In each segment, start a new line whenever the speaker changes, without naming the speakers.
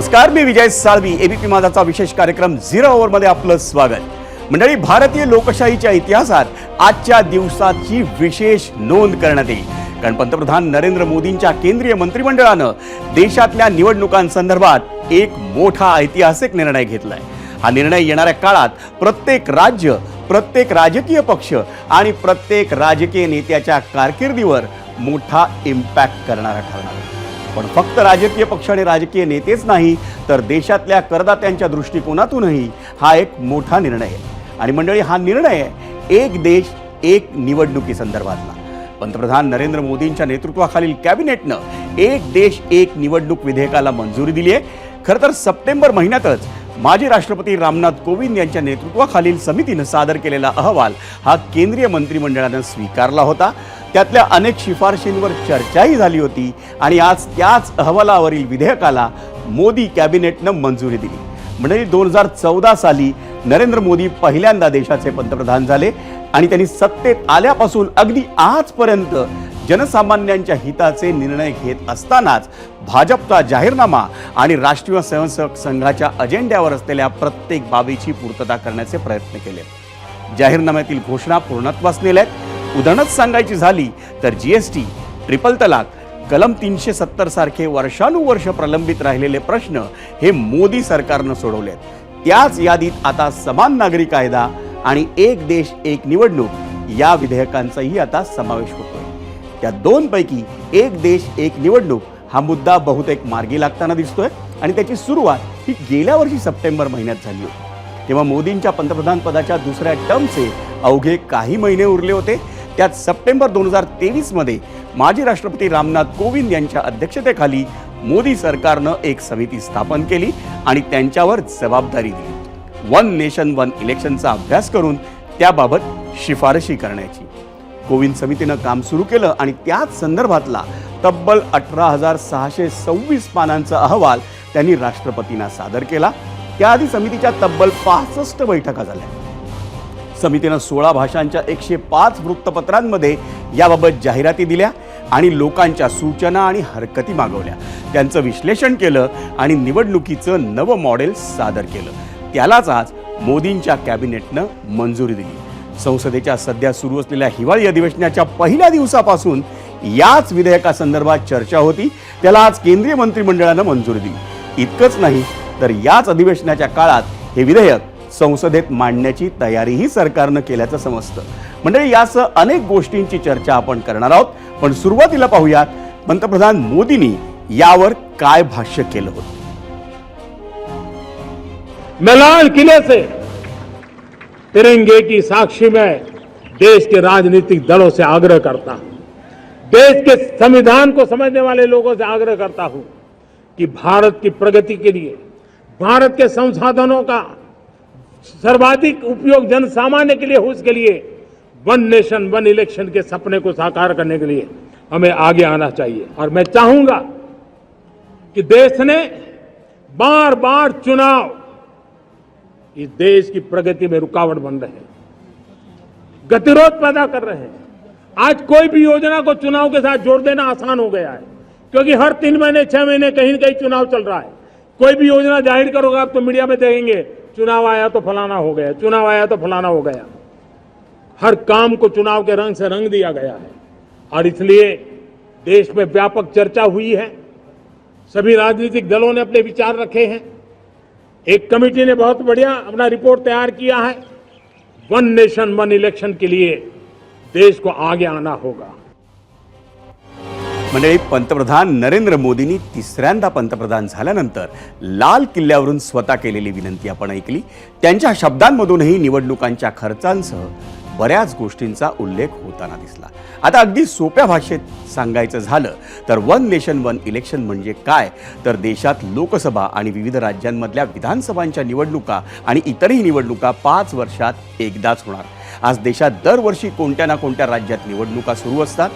नमस्कार, मी विजय साळवी. एबीपी माझाचा विशेष कार्यक्रम 0 ओव्हरमध्ये आपलं स्वागत. मंडळी, भारतीय लोकशाहीच्या इतिहासात आजच्या दिवसाची विशेष नोंद करण्यात येईल, कारण पंतप्रधान नरेंद्र मोदींच्या केंद्रीय मंत्रिमंडळानं देशातल्या निवडणुकांसंदर्भात एक मोठा ऐतिहासिक निर्णय घेतलाय. हा निर्णय येणाऱ्या काळात प्रत्येक राज्य, प्रत्येक राजकीय पक्ष आणि प्रत्येक राजकीय नेत्याच्या कारकिर्दीवर मोठा इम्पॅक्ट करणारा ठरणार आहे. पण फक्त राजकीय पक्ष आणि राजकीय नेतेच नाही, तर देशातल्या करदात्यांच्या दृष्टिकोनातूनही हा एक मोठा निर्णय आहे. आणि मंडळी, हा निर्णय एक देश एक निवडणुकी संदर्भातला. पंतप्रधान नरेंद्र मोदींच्या नेतृत्वाखालील कॅबिनेटनं एक देश एक निवडणूक विधेयकाला मंजुरी दिली आहे. खरं तर सप्टेंबर महिन्यातच माजी राष्ट्रपती रामनाथ कोविंद यांच्या नेतृत्वाखालील समितीनं सादर केलेला अहवाल हा केंद्रीय मंत्रिमंडळानं स्वीकारला होता. त्यातल्या अनेक शिफारशींवर चर्चाही झाली होती आणि आज त्याच अहवालावरील विधेयकाला मोदी कॅबिनेटनं मंजुरी दिली. म्हणजे 2014 साली नरेंद्र मोदी पहिल्यांदा देशाचे पंतप्रधान झाले आणि त्यांनी सत्तेत आल्यापासून अगदी आजपर्यंत जनसामान्यांच्या हिताचे निर्णय घेत असतानाच भाजपचा जाहीरनामा आणि राष्ट्रीय स्वयंसेवक संघाच्या अजेंड्यावर असलेल्या प्रत्येक बाबीची पूर्तता करण्याचे प्रयत्न केले. जाहीरनाम्यातील घोषणा पूर्णत्वास नेल्यात. उदाहरणच सांगायची झाली तर जीएसटी, ट्रिपल तलाक, कलम 370 सारखे वर्षानुवर्ष प्रलंबित राहिलेले प्रश्न हे मोदी सरकारनं सोडवलेत. त्याच यादीत आता समान नागरी कायदा आणि एक देश एक निवडणूक या विधेयकांचाही आता समावेश होतोय. त्या दोनपैकी एक देश एक निवडणूक हा मुद्दा बहुतेक मार्गी लागताना दिसतोय आणि त्याची सुरुवात ही गेल्या वर्षी सप्टेंबर महिन्यात झाली होती. तेव्हा मोदींच्या पंतप्रधान पदाच्या दुसऱ्या टर्मचे अवघे काही महिने उरले होते. त्यात सप्टेंबर 2023 मध्ये माजी राष्ट्रपती रामनाथ कोविंद यांच्या अध्यक्षतेखाली मोदी सरकारनं एक समिती स्थापन केली आणि त्यांच्यावर जबाबदारी दिली, वन नेशन वन इलेक्शनचा अभ्यास करून त्याबाबत शिफारशी करण्याची. कोविंद समितीनं काम सुरू केलं आणि त्याच संदर्भातला तब्बल 18,626 पानांचा अहवाल त्यांनी राष्ट्रपतींना सादर केला. त्याआधी समितीच्या तब्बल 65 बैठका झाल्या. समितीनं 16 भाषांच्या 105 वृत्तपत्रांमध्ये याबाबत जाहिराती दिल्या आणि लोकांच्या सूचना आणि हरकती मागवल्या. त्यांचं विश्लेषण केलं आणि निवडणुकीचं नवं मॉडेल सादर केलं. त्यालाच आज मोदींच्या कॅबिनेटनं मंजुरी दिली. संसदेच्या सध्या सुरू असलेल्या हिवाळी अधिवेशनाच्या पहिल्या दिवसापासून याच विधेयकासंदर्भात चर्चा होती. त्याला आज केंद्रीय मंत्रिमंडळानं मंजुरी दिली. इतकंच नाही तर याच अधिवेशनाच्या काळात हे विधेयक संसदेत मांडण्याची तयारीही सरकारनं केल्याचं समजतं. म्हणजे यासह अनेक गोष्टींची चर्चा आपण करणार आहोत. पण सुरुवातीला पाहूयात पंतप्रधान मोदींनी यावर काय भाष्य केलं होतं.
मैं लाल किले से तिरंगे की साक्षी में देश के राजनीतिक दलों से आग्रह करता हूं, देश के संविधान को समझने वाले लोगों से आग्रह करता हूं कि भारत की प्रगति के लिए, भारत के संसाधनों का सर्वाधिक उपयोग जन सामान्य के लिए हो, उसके लिए वन नेशन वन इलेक्शन के सपने को साकार करने के लिए हमें आगे आना चाहिए. और मैं चाहूंगा कि देश ने बार बार चुनाव इस देश की प्रगति में रुकावट बन रहे हैं, गतिरोध पैदा कर रहे हैं. आज कोई भी योजना को चुनाव के साथ जोड़ देना आसान हो गया है, क्योंकि हर 3 महीने 6 महीने कहीं न कहीं चुनाव चल रहा है. कोई भी योजना जाहिर करोगे आप तो मीडिया में देखेंगे चुनाव आया तो फलाना हो गया, चुनाव आया तो फलाना हो गया. हर काम को चुनाव के रंग से रंग दिया गया है और इसलिए देश में व्यापक चर्चा हुई है. सभी राजनीतिक दलों ने अपने विचार रखे हैं. एक कमेटी ने बहुत बढ़िया अपना रिपोर्ट तैयार किया है. वन नेशन वन इलेक्शन के लिए देश को आगे आना होगा.
म्हणजे पंतप्रधान नरेंद्र मोदींनी तिसऱ्यांदा पंतप्रधान झाल्यानंतर लाल किल्ल्यावरून स्वतः केलेली विनंती आपण ऐकली. त्यांच्या शब्दांमधूनही निवडणुकांच्या खर्चांसह बऱ्याच गोष्टींचा उल्लेख होताना दिसला. आता अगदी सोप्या भाषेत सांगायचं झालं तर वन नेशन वन इलेक्शन म्हणजे काय, तर देशात लोकसभा आणि विविध राज्यांमधल्या विधानसभांच्या निवडणुका आणि इतरही निवडणुका 5 वर्षात एकदाच होणार. आज देशात दरवर्षी कोणत्या ना कोणत्या राज्यात निवडणुका सुरू असतात.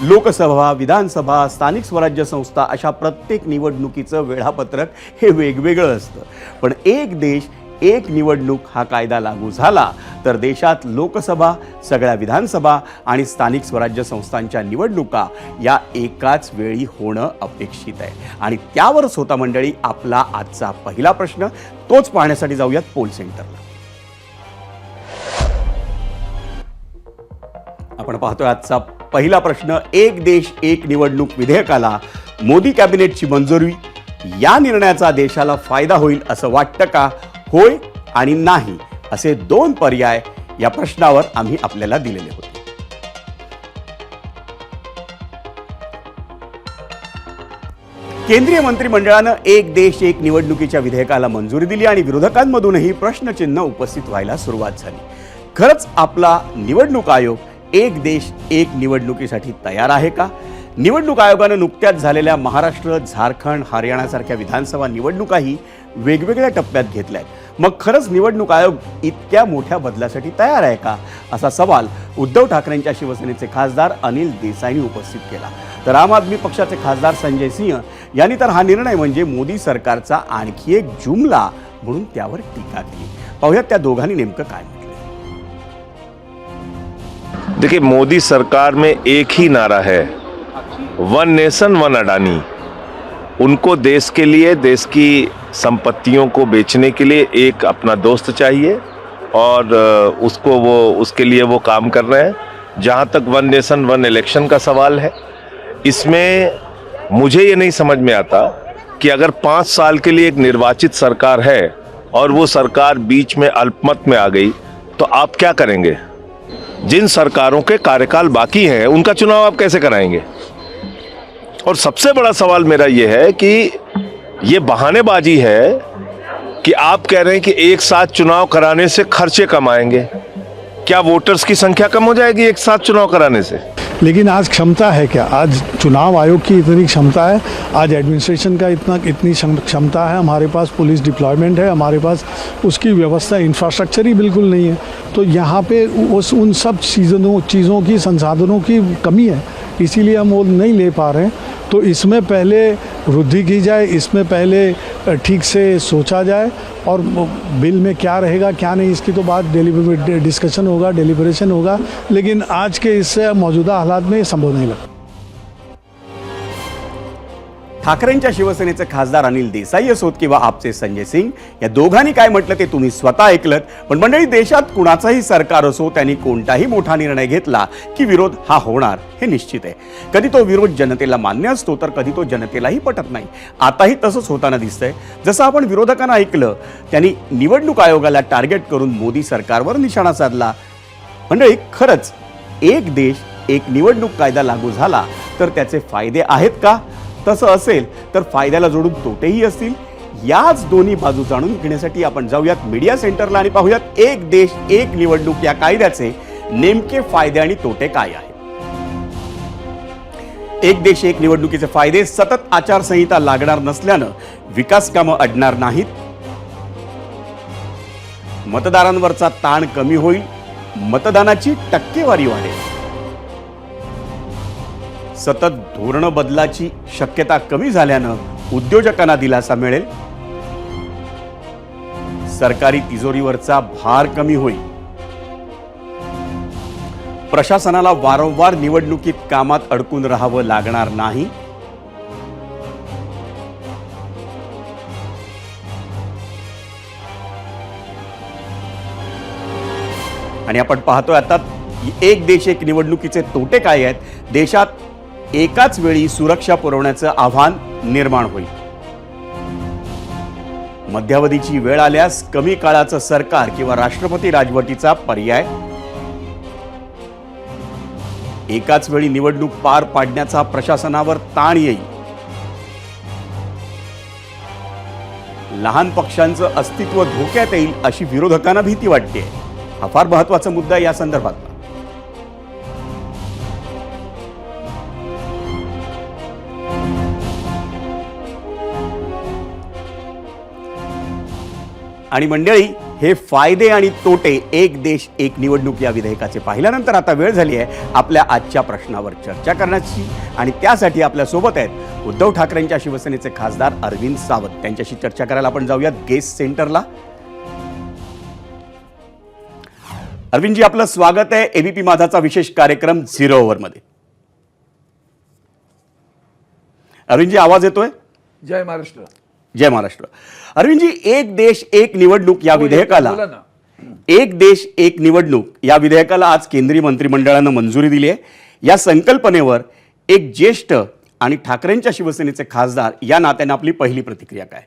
लोकसभा, विधानसभा, स्थानिक स्वराज्य संस्था अशा प्रत्येक निवडणुकीचं वेळापत्रक हे वेगवेगळं असतं. पण एक देश एक निवडणूक हा कायदा लागू झाला तर देशात लोकसभा, सगळ्या विधानसभा आणि स्थानिक स्वराज्य संस्थांच्या निवडणुका या एकाच वेळी होणं अपेक्षित आहे. आणि त्यावरच होता मंडळी आपला आजचा पहिला प्रश्न. तोच पाहण्यासाठी जाऊयात पोल सेंटरला. आपण पाहतोय आजचा पहिला प्रश्न. एक देश एक निवडणूक विधेयकाला मोदी कॅबिनेटची मंजुरी. या निर्णयाचा देशाला फायदा होईल असं वाटतं का? होय आणि नाही असे दोन पर्याय या प्रश्नावर आम्ही आपल्याला दिलेले होते. केंद्रीय मंत्रिमंडळानं एक देश एक निवडणुकीच्या विधेयकाला मंजुरी दिली आणि विरोधकांमधूनही प्रश्नचिन्ह उपस्थित व्हायला सुरुवात झाली. खरंच आपला निवडणूक आयोग एक देश एक निवडणुकीसाठी तयार आहे का? निवडणूक आयोगानं नुकत्याच झालेल्या महाराष्ट्र, झारखंड, हरियाणासारख्या विधानसभा निवडणुकाही वेगवेगळ्या टप्प्यात घेतल्यात. मग खरंच निवडणूक आयोग इतक्या मोठ्या बदलासाठी तयार आहे का? असा सवाल उद्धव ठाकरेंच्या शिवसेनेचे खासदार अनिल देसाईंनी उपस्थित केला. तर आम आदमी पक्षाचे खासदार संजय सिंह यांनी तर हा निर्णय म्हणजे मोदी सरकारचा आणखी एक जुमला म्हणून त्यावर टीका केली. पाहूयात त्या दोघांनी नेमकं काय म्हटलं.
देखिए, मोदी सरकार में एक ही नारा है, वन नेशन वन अडानी. उनको देश के लिए, देश की संपत्तियों को बेचने के लिए एक अपना दोस्त चाहिए और उसके लिए वो काम कर रहे हैं. जहाँ तक वन नेशन वन इलेक्शन का सवाल है, इसमें मुझे ये नहीं समझ में आता कि अगर 5 साल के लिए एक निर्वाचित सरकार है और वो सरकार बीच में अल्पमत में आ गई तो आप क्या करेंगे? जिन सरकारों के कार्यकाल बाकी हैं उनका चुनाव आप कैसे कराएंगे? और सबसे बड़ा सवाल मेरा ये है कि ये बहानेबाजी है कि आप कह रहे हैं कि एक साथ चुनाव कराने से खर्चे कम आएंगे. क्या वोटर्स की संख्या कम हो जाएगी एक साथ चुनाव कराने से?
लेकिन आज क्षमता है क्या? आज चुनाव आयोग की इतनी क्षमता है, आज एडमिनिस्ट्रेशन का इतनी क्षमता है, हमारे पास पुलिस डिप्लॉयमेंट है, हमारे पास उसकी व्यवस्था, इंफ्रास्ट्रक्चर ही बिल्कुल नहीं है. तो यहाँ पे उन सब चीज़ों की, संसाधनों की कमी है, इसीलिए हम वो नहीं ले पा रहे हैं. तो इसमें पहले वृद्धि की जाए, इसमें पहले ठीक से सोचा जाए और बिल में क्या रहेगा क्या नहीं इसकी तो बात डिस्कशन होगा, डेलिब्रेशन होगा. लेकिन आज के इस मौजूदा हालात में ये संभव नहीं लगता.
ठाकरेंच्या शिवसेनेचे खासदार अनिल देसाई असोत किंवा आपचे संजय सिंग, या दोघांनी काय म्हटलं ते तुम्ही स्वतः ऐकलत. पण मंडळी, देशात कुणाचाही सरकार असो, त्यांनी कोणताही मोठा निर्णय घेतला की विरोध हा होणार हे निश्चित आहे. कधी तो विरोध जनतेला मान्य असतो तर कधी तो जनतेलाही पटत नाही. आताही तसंच होताना दिसतंय. जसं आपण विरोधकांना ऐकलं, त्यांनी निवडणूक आयोगाला टार्गेट करून मोदी सरकारवर निशाणा साधला. मंडळी, खरंच एक देश एक निवडणूक कायदा लागू झाला तर त्याचे फायदे आहेत का? तसं असेल तर फायद्याला जोडून तोटेही असतील. याच दोन्ही बाजू जाणून घेण्यासाठी आपण जाऊयात मीडिया सेंटरला आणि पाहूयात एक देश एक निवडणूक या कायद्याचे नेमके फायदे आणि तोटे काय आहेत. एक देश एक निवडणुकीचे फायदे: सतत आचारसंहिता लागणार नसल्यानं विकास कामं अडणार नाहीत. मतदारांवरचा ताण कमी होईल. मतदानाची टक्केवारी वाढेल. सतत धोरण बदलाची शक्यता कमी झाल्यानं उद्योजकांना दिलासा मिळेल. सरकारी तिजोरीवरचा भार कमी होईल. प्रशासनाला वारंवार निवडणुकीत कामात अडकून राहावं लागणार नाही. आणि आपण पाहतोय आता एक देश एक निवडणुकीचे तोटे काय आहेत. देशात एकाच वेळी सुरक्षा पुरवण्याचं आव्हान निर्माण होईल. मध्यावधीची वेळ आल्यास कमी काळाचं सरकार किंवा राष्ट्रपती राजवटीचा पर्याय. एकाच वेळी निवडणूक पार पाडण्याचा प्रशासनावर ताण येईल. लहान पक्षांचं अस्तित्व धोक्यात येईल अशी विरोधकांना भीती वाटते. हा फार महत्त्वाचा मुद्दा या संदर्भात. आणि मंडळी, हे फायदे आणि तोटे एक देश एक निवडणूक या विधेयकाचे पाहिल्यानंतर आता वेळ झाली आहे आपल्या आजच्या प्रश्नावर चर्चा करण्याची. आणि त्यासाठी आपल्या सोबत आहेत उद्धव ठाकरेंच्या शिवसेनेचे खासदार अरविंद सावंत. त्यांच्याशी चर्चा करायला आपण जाऊयात गेस्ट सेंटरला. अरविंदजी, आपलं स्वागत आहे एबीपी माझाचा विशेष कार्यक्रम 0 ओव्हरमध्ये. अरविंदजी, आवाज येतोय?
जय महाराष्ट्र.
जय महाराष्ट्र. अरविंदजी, एक देश एक निवडणूक या विधेयकाला
बोला ना.
एक देश एक निवडणूक या विधेयकाला आज केंद्रीय मंत्रिमंडळानं मंजुरी दिली आहे. या संकल्पनेवर एक ज्येष्ठ आणि ठाकरेंच्या शिवसेनेचे खासदार या नात्याने आपली पहिली प्रतिक्रिया काय?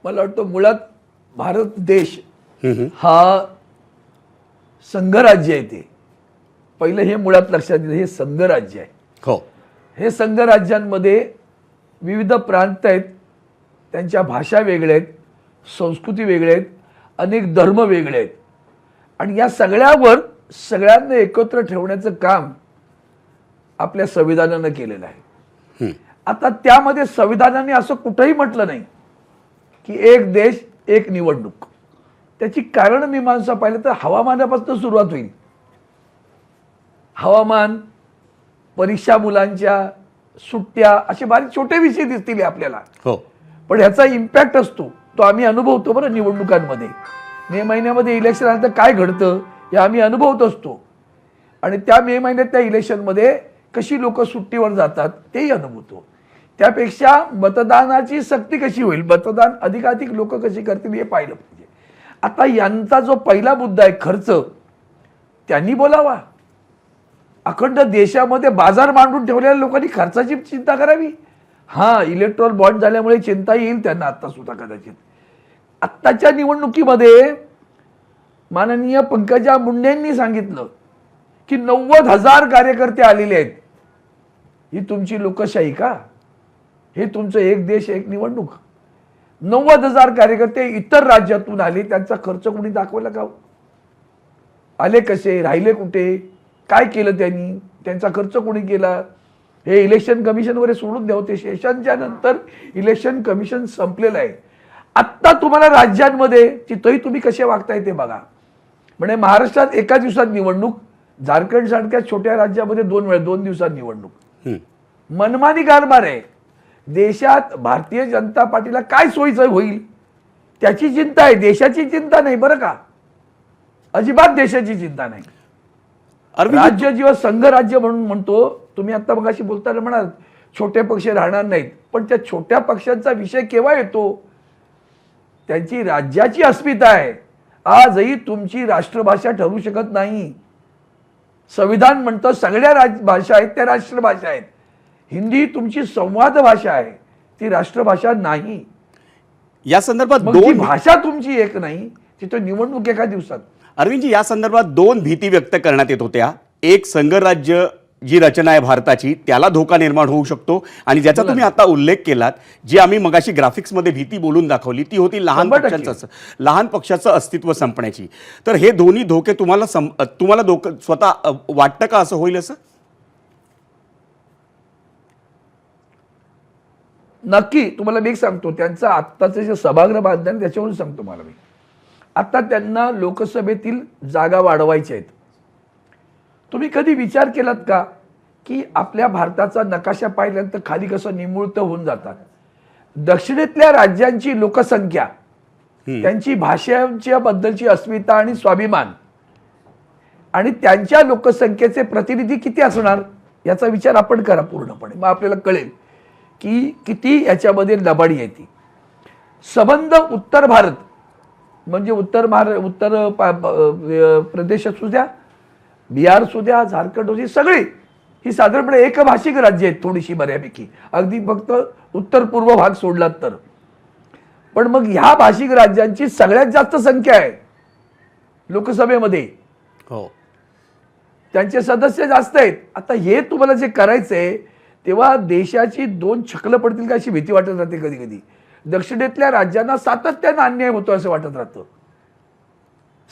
मला वाटतं मुळात भारत देश हा संघराज्य आहे. ते पहिलं हे मुळात लक्षात घेतलं, हे संघराज्य आहे.
हो.
हे संघराज्यांमध्ये विविध प्रांत आहेत, त्यांच्या भाषा वेगळ्या आहेत, संस्कृती वेगळ्या आहेत, अनेक धर्म वेगळे आहेत आणि या सगळ्यावर सगळ्यांना एकत्र ठेवण्याचं काम आपल्या संविधानानं केलेलं आहे. आता त्यामध्ये संविधानाने असं कुठंही म्हटलं नाही की एक देश एक निवडणूक. त्याची कारण मीमांसा पाहिलं तर हवामानापासून सुरुवात होईल. हवामान, परीक्षा, मुलांच्या सुट्ट्या, असे बारीक छोटे विषय दिसतील आपल्याला.
हो.
पण ह्याचा इम्पॅक्ट असतो तो आम्ही अनुभवतो बरं. निवडणुकांमध्ये मे महिन्यामध्ये इलेक्शन आलं तर काय घडतं हे आम्ही अनुभवत असतो आणि त्या मे महिन्यात त्या इलेक्शनमध्ये कशी लोक सुट्टीवर जातात तेही अनुभवतो. त्यापेक्षा मतदानाची सक्ती कशी होईल, मतदान अधिकाधिक लोक कशी करतील हे पाहिलं पाहिजे. आता यांचा जो पहिला मुद्दा आहे खर्च, त्यांनी बोलावा. अखंड देशामध्ये बाजार मांडून ठेवलेल्या लोकांनी खर्चाची चिंता करावी. हां, इलेक्ट्रॉल बॉन्ड झाल्यामुळे चिंता येईल त्यांना आता सुद्धा कदाचित. आत्ताच्या निवडणुकीमध्ये माननीय पंकजा मुंडेंनी सांगितलं की 90,000 कार्यकर्ते आलेले आहेत. ही तुमची लोकशाही का? हे तुमचं एक देश एक निवडणूक? 90,000 कार्यकर्ते इतर राज्यातून आले, त्यांचा खर्च कोणी दाखवला का? आले कसे, राहिले कुठे, काय केलं त्यांनी, त्यांचा खर्च कोणी केला? हे इलेक्शन कमिशनवर सोडून द्या. ते सेशनच्या नंतर इलेक्शन कमिशन संपलेलं आहे. आत्ता तुम्हाला राज्यांमध्ये तिथंही तुम्ही कसे वागताय ते बघा. म्हणजे महाराष्ट्रात एका दिवसात निवडणूक, झारखंड सारख्या छोट्या राज्यामध्ये 2 दिवसात निवडणूक. मनमानी कारभार आहे. देशात भारतीय जनता पार्टीला काय सोयीचं होईल त्याची चिंता आहे, देशाची चिंता नाही बरं का. अजिबात देशाची चिंता नाही. राज्य जेव्हा संघ राज्य म्हणून म्हणतो, तुम्ही आता मगाशी बोलताना म्हणाल छोटे पक्ष राहणार नाहीत, पण त्या छोट्या पक्षांचा विषय केव्हा येतो? त्यांची राज्याची अस्मिता आहे. आजही तुमची राष्ट्रभाषा ठरू शकत नाही. संविधान म्हणतं सगळ्या भाषा आहेत त्या राष्ट्रभाषा आहेत. हिंदी तुमची संवाद भाषा आहे, ती राष्ट्रभाषा नाही.
या संदर्भात
दोन भाषा तुमची एक नाही, तिथं निवडणूक एका दिवसात.
अरविंदजी, या संदर्भात 2 भीती व्यक्त करण्यात येत होत्या. एक, संघराज्य जी रचना आहे भारताची त्याला धोका निर्माण होऊ शकतो आणि ज्याचा तुम्ही आता उल्लेख केलात, जी आम्ही मगाशी ग्राफिक्समध्ये भीती बोलून दाखवली, ती होती लहान पक्षाचं अस्तित्व संपण्याची. तर हे दोन्ही धोके तुम्हाला स्वतः वाटतं का असं होईल असं?
नक्की. तुम्हाला मी एक सांगतो, त्यांचा आत्ताचं जे सभागृह बांधलं त्याच्यावरून सांगतो मला मी. आता त्यांना लोकसभेतील जागा वाढवायच्या आहेत. तुम्ही कधी विचार केलात का की आपल्या भारताचा नकाशा पाहिल्यानंतर खाली कसं निमुळतं होऊन जातात? दक्षिणेतल्या राज्यांची लोकसंख्या, त्यांची भाषांच्या बद्दलची अस्मिता आणि स्वाभिमान आणि त्यांच्या लोकसंख्येचे प्रतिनिधी किती असणार याचा विचार आपण करा पूर्णपणे. मग आपल्याला कळेल की किती याच्यामध्ये लबाडी येते. संबंध उत्तर भारत म्हणजे उत्तर प्रदेश असू द्या, बिहार असू द्या, झारखंड असू, सगळी ही साधारणपणे एकभाषिक राज्य आहेत थोडीशी बऱ्यापैकी, अगदी फक्त उत्तर पूर्व भाग सोडलात तर. पण मग ह्या भाषिक राज्यांची सगळ्यात जास्त संख्या आहे लोकसभेमध्ये.
हो,
त्यांचे सदस्य जास्त आहेत. आता हे तुम्हाला जे करायचंय तेव्हा देशाची 2 छकलं पडतील का अशी भीती वाटत राहते कधी कधी. दक्षिणेतल्या राज्यांना सातत्यानं अन्याय होतो असं वाटत राहतं,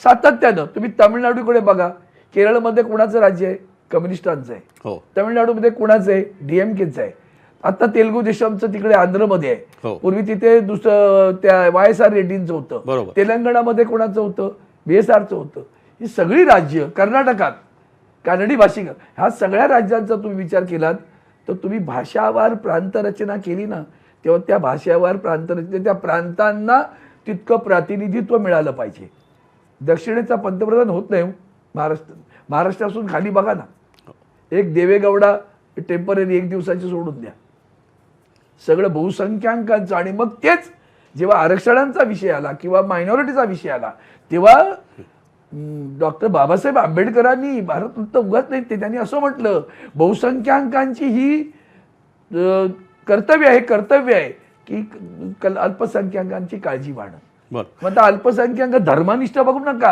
सातत्यानं. तुम्ही तामिळनाडूकडे बघा, केरळमध्ये कोणाचं राज्य आहे? कम्युनिस्टांचं आहे.
हो.
तामिळनाडूमध्ये कोणाचं आहे? DMKचं आहे. आता तेलुगू देशमचं तिकडे आंध्रमध्ये आहे.
हो. पूर्वी
पूर्वी तिथे दुसरं त्या YSR रेड्डींचं होतं.
बरोबर.
तेलंगणामध्ये कोणाचं होतं? BSRचं होतं. ही सगळी राज्य, कर्नाटकात कानडी भाषिक, ह्या सगळ्या राज्यांचा तुम्ही विचार केलात तर तुम्ही भाषावार प्रांत रचना केली ना तेव्हा त्या भाषेवर प्रांतरचने त्या प्रांतांना तितकं प्रातिनिधित्व मिळालं पाहिजे. दक्षिणेचा पंतप्रधान होत नाही महाराष्ट्रापासून खाली बघा ना, एक देवेगौडा टेम्पररी 1 दिवसाचे सोडून द्या, सगळं बहुसंख्याकांचं. आणि मग तेच जेव्हा आरक्षणांचा विषय आला किंवा मायनॉरिटीचा विषय आला तेव्हा डॉक्टर बाबासाहेब आंबेडकरांनी भारत मुक्त उगाच नाही, ते त्यांनी असं म्हटलं बहुसंख्याकांची ही कर्तव्य आहे की अल्पसंख्याकांची काळजी वाढणं. मग आता अल्पसंख्याक धर्मानिष्ठ बघू नका,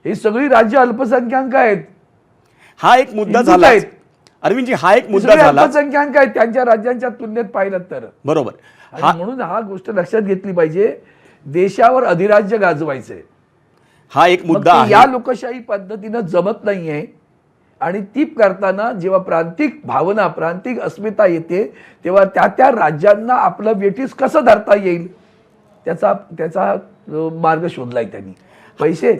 हे सगळी राज्य अल्पसंख्याक आहेत.
हा एक मुद्दा झाला अरविंदजी, हा एक मुद्दा झाला.
अल्पसंख्याक आहेत त्यांच्या राज्यांच्या तुलनेत पाहिलं तर.
बरोबर.
म्हणून हा गोष्ट लक्षात घेतली पाहिजे, देशावर अधिराज्य गाजवायचंय.
हा एक मुद्दा आहे.
या लोकशाही पद्धतीनं जमत नाहीये. आणि ती करताना जेव्हा प्रांतिक भावना प्रांतिक अस्मिता येते तेव्हा त्या राज्यांना आपलं वेठीस कसं धरता येईल त्याचा मार्ग शोधलाय त्यांनी. पैसे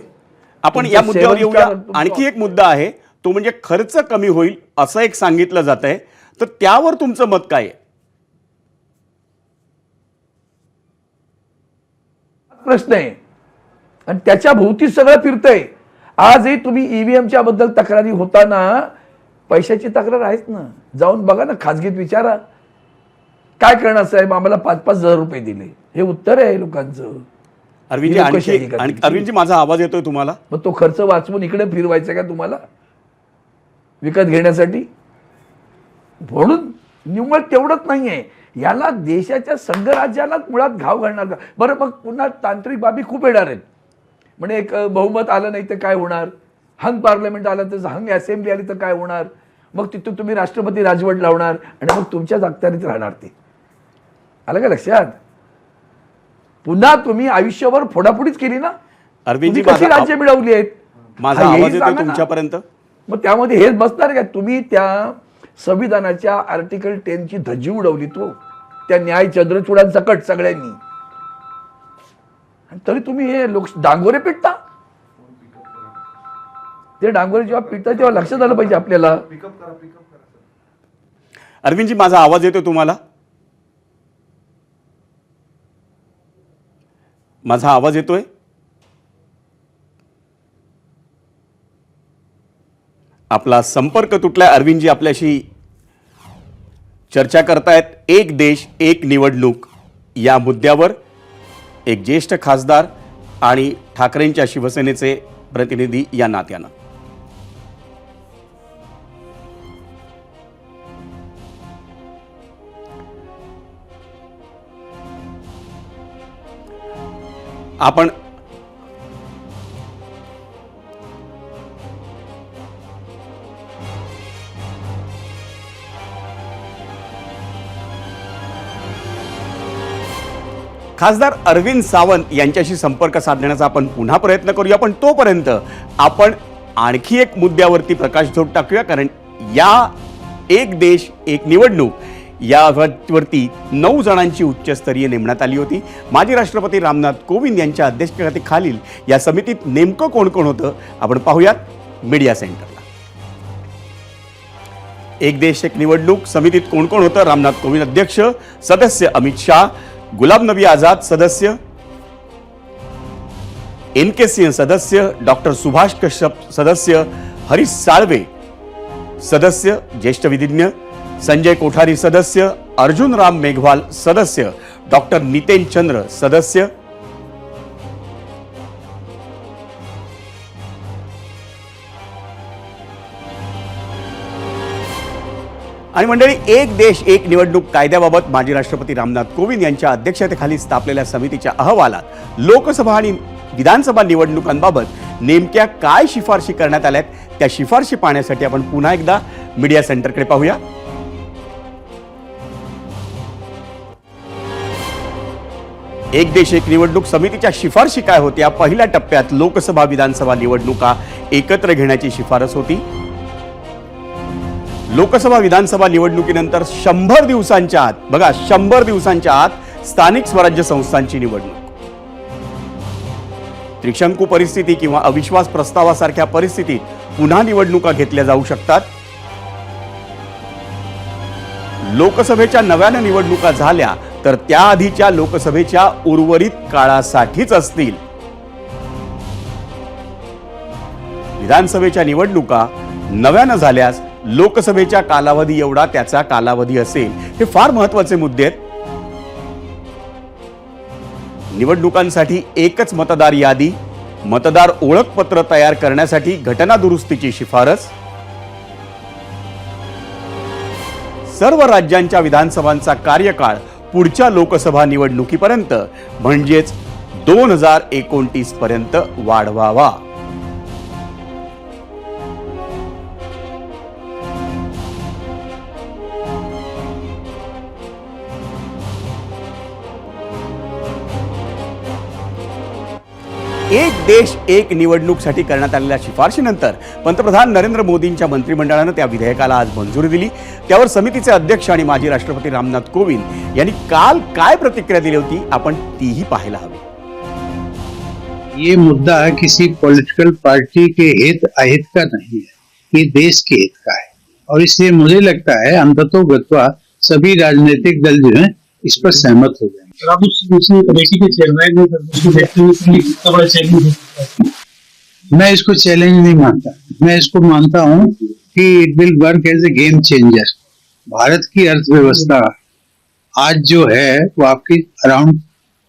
आपण या मुद्द्यावर येऊया. आणखी एक मुद्दा आहे तो म्हणजे खर्च कमी होईल असं एक सांगितलं जात आहे, तर त्यावर तुमचं मत काय आहे?
प्रश्न आहे आणि त्याच्या भोवती सगळं फिरतंय. आजही तुम्ही ईव्हीएमच्या बद्दल तक्रारी होताना पैशाची तक्रार आहेच ना, जाऊन बघा ना, खाजगीत विचारा काय करणार साहेब, आम्हाला 5-5 हजार रुपये दिले, हे उत्तर आहे लोकांचं.
अरविंदजी माझा आवाज येतोय तुम्हाला?
मग तो खर्च वाचवून इकडे फिरवायचा का तुम्हाला विकत घेण्यासाठी? म्हणून निव्वळ तेवढंच नाहीये, याला देशाच्या संघराज्याला मुळात घाव घालणार का? बरं, मग पुन्हा तांत्रिक बाबी खूप येणार आहेत. म्हणजे एक बहुमत आलं नाही तर काय होणार, हंग पार्लमेंट आलं तर, हंग असेंब्ली आली तर काय होणार, मग तिथून तुम्ही राष्ट्रपती राजवट लावणार आणि मग तुमच्याच अखत्यारीत राहणार ते. आलं का लक्षात? पुन्हा तुम्ही आयुष्यभर फोडाफोडीच केली ना.
अरविंदजी
कशी राज्य मिळवली आहेत?
माझा आवाज येतोय तुमच्यापर्यंत?
मग त्यामध्ये हेच बसणार का? तुम्ही त्या संविधानाच्या आर्टिकल 10 ची धज्जी उडवली, तो त्या न्याय चंद्रचूडांसकट सगळ्यांनी, तरी तुम्ही हे लोक डांगोरे पिटता. ते डांगोरे जेव्हा पिटतात तेव्हा लक्षात आलं पाहिजे आपल्याला.
अरविंदजी माझा आवाज येतोय तुम्हाला? माझा आवाज येतोय? आपला संपर्क तुटलाय. अरविंदजी आपल्याशी चर्चा करतायत एक देश एक निवडणूक या मुद्द्यावर. एक ज्येष्ठ खासदार आणि ठाकरेंच्या शिवसेनेचे प्रतिनिधी या नात्यानं. आपण खासदार अरविंद सावंत यांच्याशी संपर्क साधण्याचा आपण पुन्हा प्रयत्न करूया, पण तोपर्यंत आपण आणखी एक मुद्द्यावरती प्रकाशझोत टाकूया. कारण या एक देश एक निवडणूक यावरती 9 जणांची उच्चस्तरीय नेमण्यात आली होती. माजी राष्ट्रपती रामनाथ कोविंद यांच्या अध्यक्षतेखालील या समितीत नेमकं कोण कोण होतं आपण पाहूयात मीडिया सेंटरला. एक देश एक निवडणूक समितीत कोण कोण होतं? रामनाथ कोविंद अध्यक्ष, सदस्य अमित शाह, गुलाम नबी आझाद सदस्य, NK सिंह सदस्य, डॉक्टर सुभाष कश्यप सदस्य, हरीश साळवे सदस्य, ज्येष्ठ विधिज्ञ, संजय कोठारी सदस्य, अर्जुन राम मेघवाल सदस्य, डॉक्टर नितेन चंद्र सदस्य, आणि मंडळी एक देश एक निवडणूक कायद्याबाबत माजी राष्ट्रपती रामनाथ कोविंद यांच्या अध्यक्षतेखाली स्थापलेल्या समितीच्या अहवालात लोकसभा आणि विधानसभा निवडणुकांबाबत नेमक्या काय शिफारशी करण्यात आल्यात त्या शिफारशी पाहण्यासाठी आपण पुन्हा एकदा मीडिया सेंटरकडे पाहूया. एक देश एक निवडणूक समितीच्या शिफारशी काय होत्या? पहिल्या टप्प्यात लोकसभा विधानसभा निवडणुका एकत्र घेण्याची शिफारस होती. लोकसभा विधानसभा निवडणुकीनंतर 100 दिवसांच्या आत, बघा 100 दिवसांच्या आत स्थानिक स्वराज्य संस्थांची निवडणूक. त्रिशंकू परिस्थिती किंवा अविश्वास प्रस्तावासारख्या परिस्थितीत पुन्हा निवडणुका घेतल्या जाऊ शकतात. लोकसभेच्या नव्याने निवडणुका झाल्या तर त्याआधीच्या लोकसभेच्या उर्वरित काळासाठीच असतील. विधानसभेच्या निवडणुका नव्यानं झाल्यास लोकसभेच्या कालावधी एवढा त्याचा कालावधी असेल. हे फार महत्त्वाचे मुद्दे आहेत. निवडणुकांसाठी एकच मतदार यादी, मतदार ओळखपत्र तयार करण्यासाठी घटना दुरुस्तीची शिफारस, सर्व राज्यांच्या विधानसभांचा कार्यकाळ पुढच्या लोकसभा निवडणुकीपर्यंत म्हणजेच 2029 पर्यंत वाढवावा. एक देश एक निवडणूकसाठी करण्यात आलेल्या शिफारशीनंतर पंतप्रधान नरेंद्र मोदींच्या मंत्रिमंडळानं त्या विधेयकाला आज मंजुरी दिली. त्यावर समितीचे अध्यक्ष आणि माजी राष्ट्रपती रामनाथ कोविंद यांनी काल काय प्रतिक्रिया दिली होती आपण तीही पाहायला हवी.
ये मुद्दा किसी पॉलिटिकल पार्टी के हित अहित का नहीं है, ये देश के हित का है और इसलिए मुझे लगता है अंततोगत्वा सभी राजनीतिक दल जो है इस पर सहमत हो गए.
कमेटी के चेयरमैन ने उसको देखते हुए कितना बड़ा चैलेंज है.
मैं इसको चैलेंज नहीं मानता, मैं इसको मानता हूँ कि it will work as a game changer. Bharat की अर्थव्यवस्था आज जो है वो आपकी अराउंड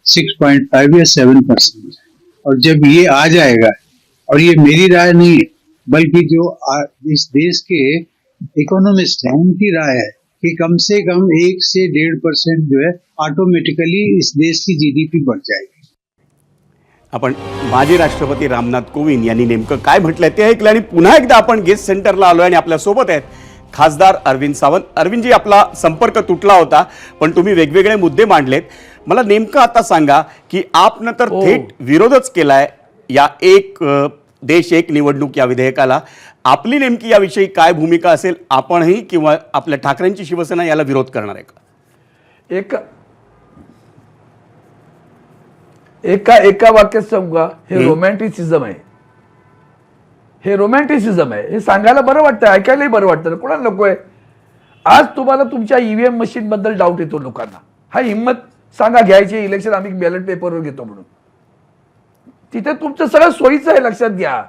6.5 या 7% है और जब ये आ जाएगा, और ये मेरी राय नहीं है बल्कि जो इस देश के इकोनॉमिस्ट हैं उनकी राय है कि कम से कम 1 से 1.5% जो है ऑटोमेटिकली इस देश की जीडीपी बढ़ जाएगी.
आपण माजी राष्ट्रपती रामनाथ कोविंद यांनी नेमकं काय म्हटलंय ते ऐकलं आणि पुन्हा एकदा आपण गेस्ट सेंटरला आलोय आणि आपल्या सोबत आहेत खासदार अरविंद सावंत. अरविंदजी, आपला संपर्क तुटला होता पण तुम्ही वेगवेगळे मुद्दे मांडलेत. मला नेमकं आता सांगा की आपनं तर थेट विरोधच केलाय या एक देश एक निवडणूक या विधेयकाला. आपली नेमकी याविषयी काय भूमिका असेल? आपणही किंवा आपल्या ठाकरेंची शिवसेना याला विरोध करणार आहे का?
एका वाक्यात सांगू का? हे रोमॅन्टिसिझम आहे. हे रोमॅन्टिसिझम आहे. हे सांगायला बरं वाटतं, ऐकायलाही बरं वाटतं. कोणाला नको आहे? आज तुम्हाला तुमच्या ईव्हीएम मशीन बद्दल डाऊट येतो लोकांना. हा हिंमत सांगा घ्यायची इलेक्शन आम्ही बॅलेट पेपरवर घेतो म्हणून. तिथे तुमचं सगळं सोयीचं आहे, लक्षात घ्या.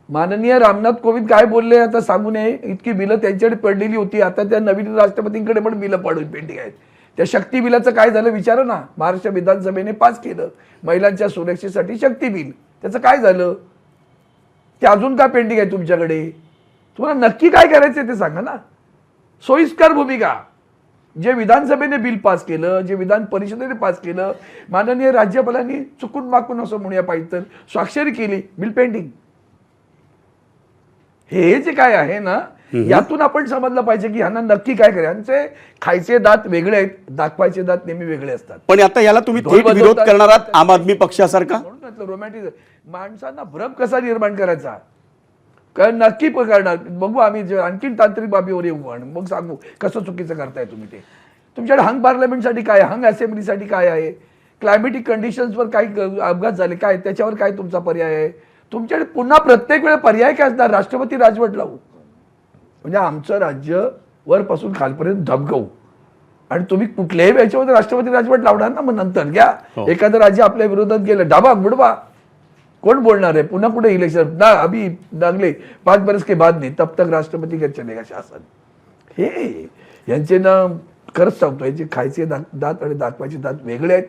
माननीय रामनाथ कोविंद काय बोलले आता सांगू नये. इतकी बिलं त्यांच्याकडे पडलेली होती, आता त्या नवीन राष्ट्रपतींकडे पण बिलं पडून पेंडिंग आहेत. त्या शक्ती बिलाचं काय झालं विचारा ना. महाराष्ट्र विधानसभेने पास केलं महिलांच्या सुरक्षेसाठी शक्ती बिल. त्याचं काय झालं? ते अजून का पेंडिंग आहे तुमच्याकडे? तुम्हाला नक्की काय करायचं ते सांगा ना. सोयीस्कर भूमिका. जे विधानसभेने बिल पास केलं, जे विधान परिषदेने पास केलं, माननीय राज्यपालांनी चुकून माकून असं म्हणूया पाहिजे तर स्वाक्षरी केली, बिल पेंडिंग. हे जे काय आहे ना, यातून आपण समजलं पाहिजे की ह्यांना नक्की काय करायचं. यांचे खायचे दात वेगळे आहेत, दाखवायचे दात नेहमी वेगळे असतात.
पण आता याला तुम्ही थेट विरोध करणार आहात आम आदमी पक्षासारखा?
म्हणून रोमॅन्टिक माणसांना भ्रम कसा निर्माण करायचा कारण नक्की करणार. बघू आम्ही आणखीन तांत्रिक बाबीवर येऊ आणि मग सांगू कसं चुकीचं करताय तुम्ही ते. तुमच्याकडे हंग पार्लमेंटसाठी काय, हंग असेंब्लीसाठी काय आहे, क्लायमेटिक कंडिशन्सवर काही अपघात झाले काय, त्याच्यावर काय तुमचा पर्याय आहे. तुमच्याकडे पुन्हा प्रत्येक वेळा पर्याय काय असणार? राष्ट्रपती राजवट लावू म्हणजे आमचं राज्य वरपासून खालपर्यंत धबकवू आणि तुम्ही कुठल्याही याच्यामध्ये राष्ट्रपती राजवट लावणार ना. मग नंतर घ्या एखादं राज्य आपल्या विरोधात गेलं डाबा बुडवा, कोण बोलणार आहे? पुन्हा कुठे इलेक्शन ना. अभी अगले 5 बरस के बाद नहीं, तब तक राष्ट्रपती का चलेगा शासन. हे यांचे ना खरंच सांगतो, याचे खायचे दात आणि दाखवायचे दात वेगळे आहेत.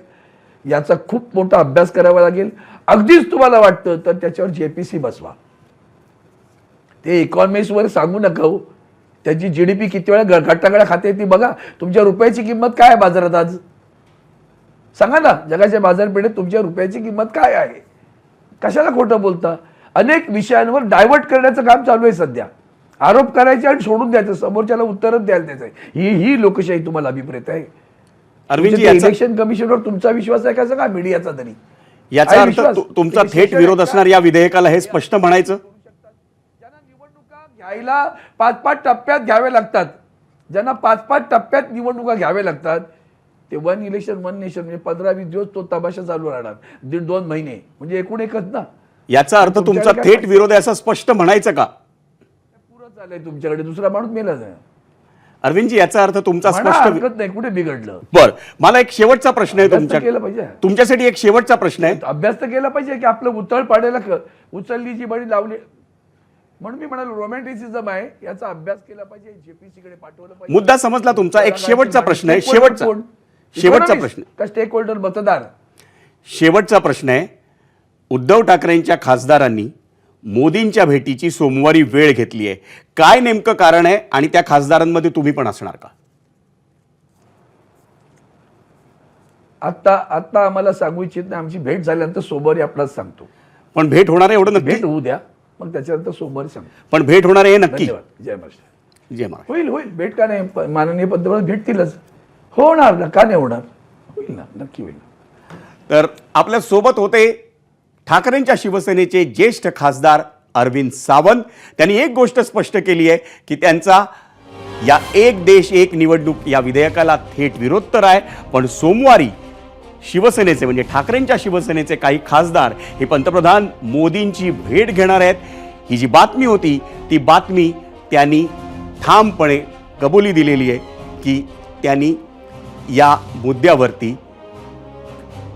याचा खूप मोठा अभ्यास करावा लागेल. अगदीच तुम्हाला वाटतं तर त्याच्यावर जेपीसी बसवा. ते इकॉनॉमिक्सवर सांगू नका हो. त्याची जीडीपी किती वेळा गटागळा खाते ती बघा. तुमच्या रुपयाची किंमत काय आहे बाजारात आज सांगा ना. जगाच्या बाजारपेठेत तुमच्या रुपयाची किंमत काय आहे? कशाला खोटं बोलता? अनेक विषयांवर डायव्हर्ट करण्याचं काम चालू आहे सध्या. आरोप करायचे आणि सोडून द्यायचं, समोरच्याला उत्तरच द्यायला द्यायचं. ही लोकशाही तुम्हाला अभिप्रेत आहे.
अरविंदजी,
इलेक्शन कमिशनवर तुमचा विश्वास आहे का सांगा, मीडियाचा तरी.
याचा अर्थ तुमचा थेट विरोध असणार या विधेयकाला हे स्पष्ट म्हणायचं?
ज्यांना निवडणुका घ्यायला 5-5 टप्प्यात घ्यावे लागतात, ज्यांना 5-5 टप्प्यात निवडणुका घ्यावे लागतात, ते 1 इलेक्शन 1 नेशन म्हणजे 15-20 दिवस तो तमाशा चालू राहणार. 1.5-2 महिने म्हणजे एकूण एकच ना.
याचा अर्थ तुमचा थेट विरोध आहे असं स्पष्ट म्हणायचं का?
पुरं चाललंय तुमच्याकडे, दुसरा माणूस मेला जाय.
अरविंदजी, याचा अर्थ तुमचा
म्हणा,
स्पष्ट.
हरकत नाही, कुठे बिघडलं?
बर, मला एक शेवटचा प्रश्न आहे
अभ्यास तर केला पाहिजे.
तुमच्यासाठी एक शेवटचा प्रश्न आहे.
अभ्यास तर केला पाहिजे की आपलं उतळ पाडायला उचलली जी बळी लावली, म्हणून मी म्हणालो रोमॅन्टिसिझम आहे, याचा अभ्यास केला पाहिजे, JPC कडे पाठवलं पाहिजे.
मुद्दा समजला तुमचा. एक शेवटचा प्रश्न आहे, शेवटचा प्रश्न.
का स्टेक होल्डर मतदार?
शेवटचा प्रश्न आहे. उद्धव ठाकरेंच्या खासदारांनी मोदींच्या भेटीची सोमवारी वेळ घेतली आहे, काय नेमकं कारण आहे आणि त्या खासदारांमध्ये तुम्ही पण असणार का?
आता आम्हाला सांगू इच्छित नाही, आमची भेट झाल्यानंतर सोमवारी आपल्याला सांगतो.
पण भेट होणार आहे एवढं नक्की?
भेट होऊ द्या, मग त्याच्यानंतर सोमवारी सांगतो.
पण भेट होणार आहे हे नक्की?
धन्यवाद. जय महाराष्ट्र.
जय महाराष्ट्र.
होईल भेट, का नाही? माननीय पंतप्रधान भेटतीलच. होणार ना, का नाही होणार? होईल ना, नक्की होईल.
तर आपल्या सोबत होते ठाकरेंच्या शिवसेनेचे ज्येष्ठ खासदार अरविंद सावंत. त्यांनी एक गोष्ट स्पष्ट केली आहे की त्यांचा या एक देश एक निवडणूक या विधेयकाला थेट विरोध तर आहे, पण सोमवारी शिवसेनेचे म्हणजे ठाकरेंच्या शिवसेनेचे काही खासदार हे पंतप्रधान मोदींची भेट घेणार आहेत. ही जी बातमी होती ती बातमी त्यांनी ठामपणे कबुली दिलेली आहे की त्यांनी या मुद्द्यावरती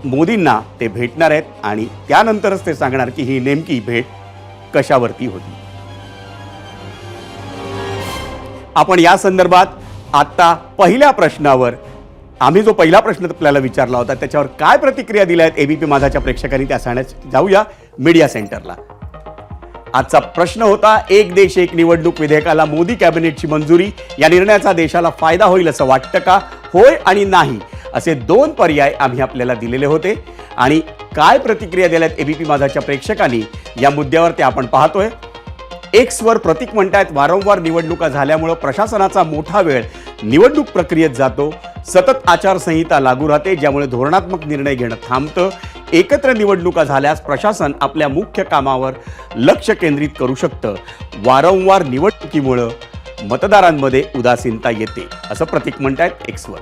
मोदींना ते भेटणार आहेत आणि त्यानंतरच ते सांगणार की ही नेमकी भेट कशावरती होती. आपण या संदर्भात आता पहिल्या प्रश्नावर, आम्ही जो पहिला प्रश्न आपल्याला विचारला होता त्याच्यावर काय प्रतिक्रिया दिल्या आहेत एबीपी माझाच्या प्रेक्षकांनी त्या सांगण्यास जाऊया मीडिया सेंटरला. आजचा प्रश्न होता, एक देश एक निवडणूक विधेयकाला मोदी कॅबिनेटची मंजुरी, या निर्णयाचा देशाला फायदा होईल असं वाटतं का? होय आणि नाही असे दोन पर्याय आम्ही आपल्याला दिलेले होते आणि काय प्रतिक्रिया दिल्यात एबीपी माझाच्या प्रेक्षकांनी या मुद्द्यावर ते आपण पाहतोय. एक्सवर प्रतीक म्हणतायत, वारंवार निवडणुका झाल्यामुळे प्रशासनाचा मोठा वेळ निवडणूक प्रक्रियेत जातो. सतत आचारसंहिता लागू राहते, ज्यामुळे धोरणात्मक निर्णय घेणं थांबतं. एकत्र निवडणुका झाल्यास प्रशासन आपल्या मुख्य कामावर लक्ष केंद्रित करू शकतं. वारंवार निवडणुकीमुळं मतदारांमध्ये उदासीनता येते असं प्रतीक म्हणतायत एक्सवर.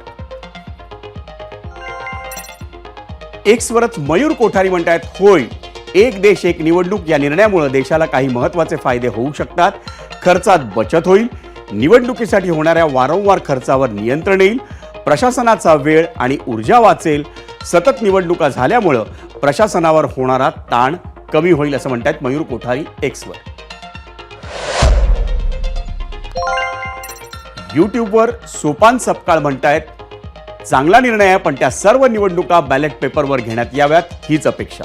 एक्सवरच मयूर कोठारी म्हणतायत, होय, एक देश एक निवडणूक या निर्णयामुळे देशाला काही महत्त्वाचे फायदे होऊ शकतात. खर्चात बचत होईल, निवडणुकीसाठी होणाऱ्या वारंवार खर्चावर नियंत्रण येईल, प्रशासनाचा वेळ आणि ऊर्जा वाचेल. सतत निवडणुका झाल्यामुळं प्रशासनावर होणारा ताण कमी होईल असं म्हणतायत मयूर कोठारी एक्सवर. यूट्यूबवर सोपान सपकाळ म्हणतायत, चांगला निर्णय आहे, पण त्या सर्व निवडणुका बॅलेट पेपरवर घेण्यात याव्यात हीच अपेक्षा.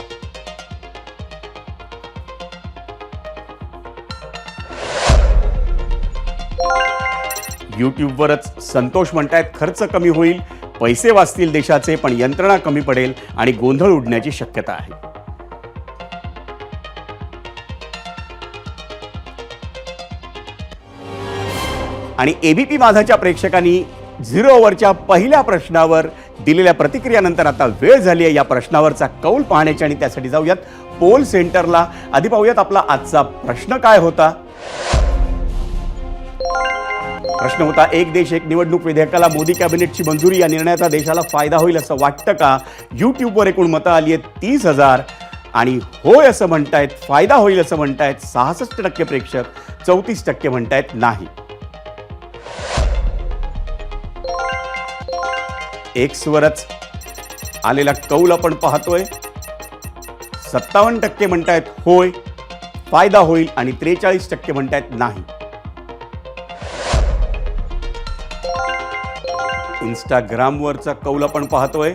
यूट्यूबवरच संतोष म्हणतायत, खर्च कमी होईल, पैसे वाचतील देशाचे, पण यंत्रणा कमी पडेल आणि गोंधळ उडण्याची शक्यता आहे. आणि एबीपी माझाच्या प्रेक्षकांनी 0 ओव्हरच्या पहिल्या प्रश्नावर दिलेल्या प्रतिक्रियानंतर आता वेळ झाली आहे या प्रश्नावरचा कौल पाहण्याची आणि त्यासाठी जाऊयात पोल सेंटरला. आधी पाहूयात आपला आजचा प्रश्न काय होता. प्रश्न होता, एक देश एक निवडणूक विधेयकाला मोदी कॅबिनेटची मंजुरी, या निर्णयाचा देशाला फायदा होईल असं वाटतं का? यूट्यूबवर एकूण मतं आली आहेत 30,000 आणि होय असं म्हणतायत, फायदा होईल असं म्हणतायत 66% प्रेक्षक, 34% म्हणतायत नाही. एक्सवरच आलेला कौल आपण पाहतोय. 57% म्हणतायत होय, फायदा होईल आणि 43% म्हणतायत नाही. इंस्टाग्रामवरचा कौल आपण पाहतोय.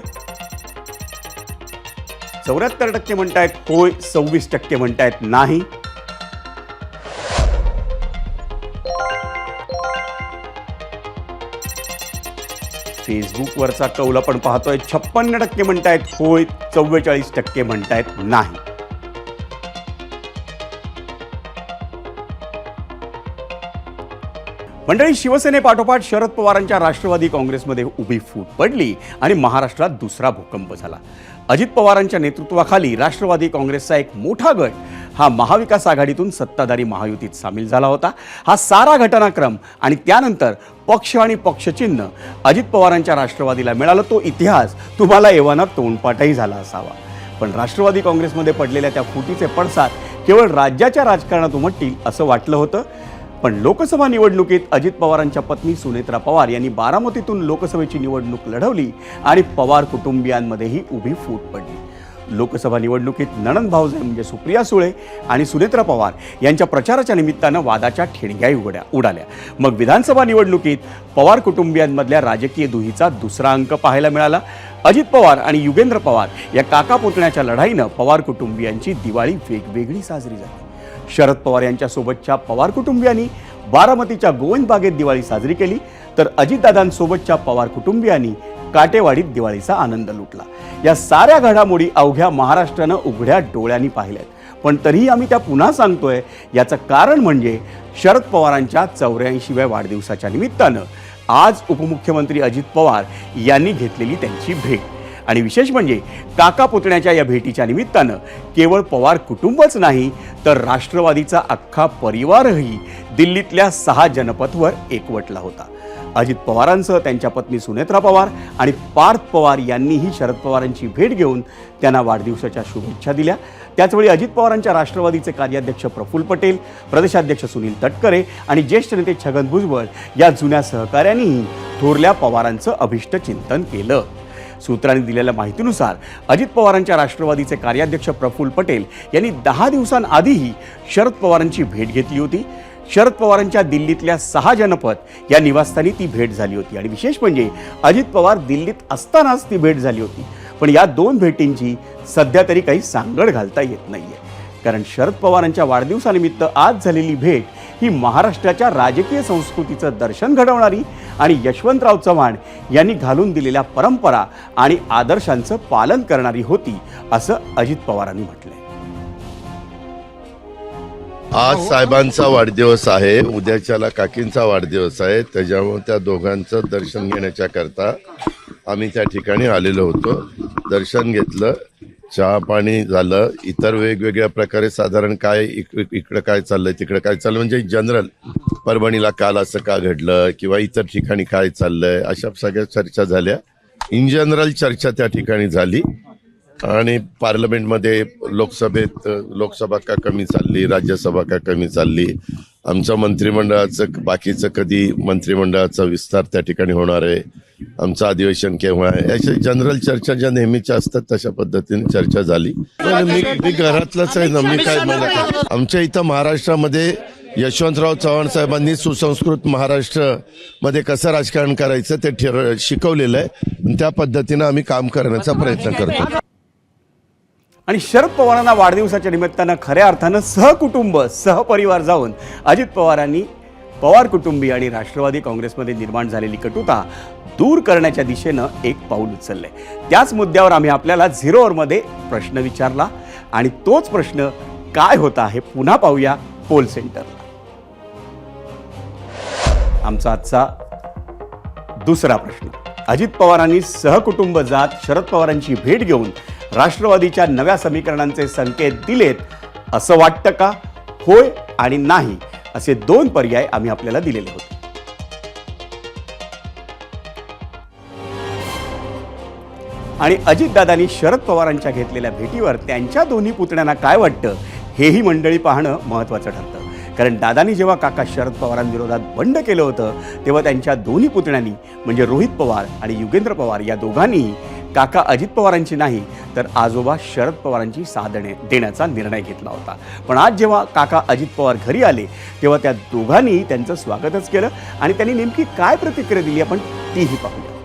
74% म्हणतायत होय, 26% म्हणतायत नाही. फेसबुकवरचा कौल आपण पाहतोय. 56% म्हणतायत होय, 44% म्हणतायत नाही. मंडळी, शिवसेनेपाठोपाठ शरद पवारांच्या राष्ट्रवादी काँग्रेसमध्ये उभी फूट पडली आणि महाराष्ट्रात दुसरा भूकंप झाला. अजित पवारांच्या नेतृत्वाखाली राष्ट्रवादी काँग्रेसचा एक मोठा गट हा महाविकास आघाडीतून सत्ताधारी महायुतीत सामील झाला होता. हा सारा घटनाक्रम आणि त्यानंतर पक्ष आणि पक्षचिन्ह अजित पवारांच्या राष्ट्रवादीला मिळालं. तो इतिहास तुम्हाला एव्हाना तोंडपाठही झाला असावा. पण राष्ट्रवादी काँग्रेसमध्ये पडलेल्या त्या फुटीचे पडसाद केवळ राज्याच्या राजकारणात उमटतील असं वाटलं होतं. पण लोकसभा निवडणुकीत अजित पवारांच्या पत्नी सुनेत्रा पवार यांनी बारामतीतून लोकसभेची निवडणूक लढवली आणि पवार कुटुंबियांमध्येही उभी फूट पडली। लोकसभा निवडणुकीत नणंद भाऊजे म्हणजे सुप्रिया सुळे आणि सुनेत्रा पवार यांच्या प्रचाराच्या निमित्तानं वादाच्या ठिणग्या उडाल्या। मग विधानसभा निवडणुकीत पवार कुटुंबियांमधल्या राजकीय दुहीचा दुसरा अंक पाहायला मिळाला। अजित पवार आणि युगेंद्र पवार या काका पुतण्याच्या लढाईनं पवार कुटुंबियांची दिवाळी वेगवेगळी साजरी झाली। शरद पवार यांच्यासोबतच्या पवार कुटुंबियांनी बारामतीच्या गोविंद बागेत दिवाळी साजरी केली, तर अजितदादांसोबतच्या पवार कुटुंबियांनी काटेवाडीत दिवाळीचा आनंद लुटला। या साऱ्या घडामोडी अवघ्या महाराष्ट्रानं उघड्या डोळ्यांनी पाहिल्यात, पण तरीही आम्ही त्या पुन्हा सांगतोय। याचं कारण म्हणजे शरद पवारांच्या 84व्या वाढदिवसाच्या निमित्तानं आज उपमुख्यमंत्री अजित पवार यांनी घेतलेली त्यांची भेट। आणि विशेष म्हणजे काका पुतण्याच्या या भेटीच्या निमित्तानं केवळ पवार कुटुंबच नाही तर राष्ट्रवादीचा अख्खा परिवारही दिल्लीतल्या 6 जनपथवर एकवटला होता। अजित पवारांसह त्यांच्या पत्नी सुनेत्रा पवार आणि पार्थ पवार यांनीही शरद पवारांची भेट घेऊन त्यांना वाढदिवसाच्या शुभेच्छा दिल्या। त्याचवेळी अजित पवारांच्या राष्ट्रवादीचे कार्याध्यक्ष प्रफुल्ल पटेल, प्रदेशाध्यक्ष सुनील तटकरे आणि ज्येष्ठ नेते छगन भुजबळ या जुन्या सहकाऱ्यांनीही थोरल्या पवारांचं अभिष्ट चिंतन केलं। सूत्रांनी दिलेल्या माहितीनुसार अजित पवारांच्या राष्ट्रवादीचे कार्याध्यक्ष प्रफुल्ल पटेल यांनी 10 दिवसांआधीही शरद पवारांची भेट घेतली होती। शरद पवारांच्या दिल्लीतल्या 6 जनपथ या निवासस्थानी ती भेट झाली होती आणि विशेष म्हणजे अजित पवार दिल्लीत असतानाच ती भेट झाली होती। पण या 2 भेटींची सध्या तरी काही सांगड घालता येत नाहीये, कारण शरद पवारांच्या वाढदिवसानिमित्त आज झालेली भेट ही महाराष्ट्राच्या राजकीय संस्कृतीचं दर्शन घडवणारी आणि यशवंतराव चव्हाण यांनी घालून दिलेल्या परंपरा आणि आदर्शांचं पालन करणारी होती, असं अजित पवारांनी म्हटलंय।
आज साहेबांचा वाढदिवस आहे, उद्याच्याला काकींचा वाढदिवस आहे, त्याच्यामुळे त्या दोघांचं दर्शन घेण्याच्या करता आम्ही त्या ठिकाणी आलेलो होतो। दर्शन घेतलं, चहा पाणी झालं, इतर वेगवेगळ्या प्रकारे साधारण काय इकडं काय चाललंय तिकडं काय चाललं म्हणजे जनरल परभणीला काल असं का घडलं किंवा इतर ठिकाणी काय चाललंय अशा सगळ्या चर्चा झाल्या। इन जनरल चर्चा त्या ठिकाणी झाली आणि पार्लमेंटमध्ये लोकसभा का कमी चालली, राज्यसभा का कमी चालली, आमच्या मंत्रिमंडळाचं बाकीचं कधी मंत्रिमंडळाचा विस्तार त्या ठिकाणी होणार आहे, आमचं अधिवेशन केव्हा आहे, अशा जनरल चर्चा ज्या नेहमीच्या असतात तशा पद्धतीने चर्चा झाली। मी घरातलंच आहे ना, मी काय म्हणत, आमच्या इथं महाराष्ट्रामध्ये यशवंतराव चव्हाण साहेबांनी सुसंस्कृत महाराष्ट्र मध्ये कसं राजकारण करायचं ते शिकवलेलं आहे, त्या पद्धतीनं आम्ही काम करण्याचा प्रयत्न करतो।
आणि शरद पवारांना वाढदिवसाच्या निमित्तानं खऱ्या अर्थानं सहकुटुंब सहपरिवार जाऊन अजित पवारांनी पवार कुटुंबीय आणि राष्ट्रवादी काँग्रेसमध्ये निर्माण झालेली कटुता दूर करण्याच्या दिशेनं एक पाऊल उचललंय। त्याच मुद्द्यावर आम्ही आपल्याला 0 ओव्हरमध्ये प्रश्न विचारला आणि तोच प्रश्न काय होता हे पुन्हा पाहूया पोल सेंटरला। आमचा आजचा दुसरा प्रश्न, अजित पवारांनी सहकुटुंब जात शरद पवारांची भेट घेऊन राष्ट्रवादीच्या नव्या समीकरणांचे संकेत दिलेत असं वाटतं का? होय आणि नाही असे 2 पर्याय आम्ही आपल्याला दिलेले होते। आणि अजितदादांनी शरद पवारांच्या घेतलेल्या भेटीवर त्यांच्या दोन्ही पुतण्यांना काय वाटतं हेही मंडळी पाहणं महत्त्वाचं ठरतं, कारण दादांनी जेव्हा काका शरद पवारांविरोधात बंड केलं होतं तेव्हा त्यांच्या दोन्ही पुतण्यांनी म्हणजे रोहित पवार आणि युगेंद्र पवार या दोघांनीही काका अजित पवारांची नाही तर आजोबा शरद पवारांची साथ देण्याचा निर्णय घेतला होता। पण आज जेव्हा काका अजित पवार घरी आले तेव्हा त्या दोघांनी त्यांचं स्वागतच केलं आणि त्यांनी नेमकी काय प्रतिक्रिया दिली आपण तीही पाहूया।